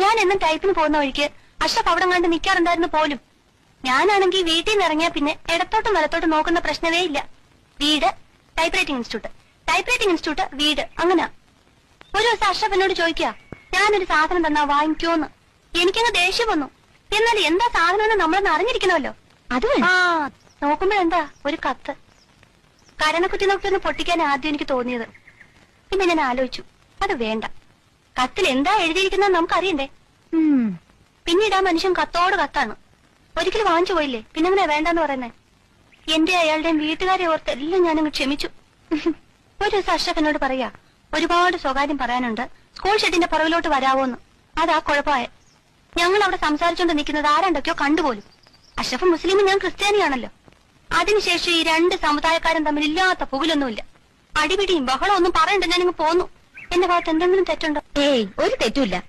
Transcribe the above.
ഞാൻ എന്നും ടൈപ്പിന് പോകുന്ന വഴിക്ക് അഷ്റഫ് അവിടെ കണ്ട് നിൽക്കാറുണ്ടായിരുന്നു പോലും. ഞാനാണെങ്കിൽ വീട്ടിൽ നിന്ന് ഇറങ്ങിയാ പിന്നെ ഇടത്തോട്ടും വലത്തോട്ടും നോക്കുന്ന പ്രശ്നമേ ഇല്ല. വീട്, type writing institute, type writing institute, വീട്, അങ്ങനെ. ഒരു ദിവസം അഷ്റഫ് എന്നോട് ചോദിക്കുക, ഞാനൊരു സാധനം തന്നാ വാങ്ങിക്കോന്ന്. എനിക്കങ്ങ് ദേഷ്യം വന്നു. എന്നാൽ എന്താ സാധനം എന്ന് നമ്മളൊന്ന് അറിഞ്ഞിരിക്കണമല്ലോ. അത് നോക്കുമ്പോഴെന്താ ഒരു കത്ത്. കരണക്കുറ്റി നോക്കിയൊന്ന് പൊട്ടിക്കാൻ ആദ്യം എനിക്ക് തോന്നിയത്. പിന്നെ ഞാൻ ആലോചിച്ചു, അത് വേണ്ട. കത്തിൽ എന്താ എഴുതിയിരിക്കുന്നത് നമുക്കറിയണ്ടേ. പിന്നീട് ആ മനുഷ്യൻ കത്തോട് കത്താണ്. ഒരിക്കലും വാങ്ങിച്ചു പോയില്ലേ, പിന്നെങ്ങനെ വേണ്ടെന്ന് പറയുന്നേ. എന്റെ അയാളുടെയും വീട്ടുകാരെ ഓർത്ത് എല്ലാം ഞാനങ്ങ് ക്ഷമിച്ചു. ഒരു ദിവസം അഷ്റഫ് എന്നോട് പറയാ, ഒരുപാട് സ്വകാര്യം പറയാനുണ്ട്, സ്കൂൾ ഷെഡിന്റെ പുറകിലോട്ട് വരാവോന്ന്. അതാ കുഴപ്പമായ. ഞങ്ങൾ അവിടെ സംസാരിച്ചോണ്ട് നിൽക്കുന്നത് ആരാണ്ടൊക്കെയോ കണ്ടുപോലും. അഷ്റഫ് മുസ്ലിമും ഞാൻ ക്രിസ്ത്യാനിയാണല്ലോ. അതിനുശേഷം ഈ രണ്ട് സമുദായക്കാരും തമ്മിൽ ഇല്ലാത്ത പുകിലൊന്നുമില്ല. അടിപിടിയും ബഹളം ഒന്നും പറയണ്ട, ഞാനിങ്ങ് പോന്നു. എന്റെ ഭാഗത്ത് എന്തെങ്കിലും തെറ്റുണ്ടോ? ഏയ്, ഒരു തെറ്റുമില്ല.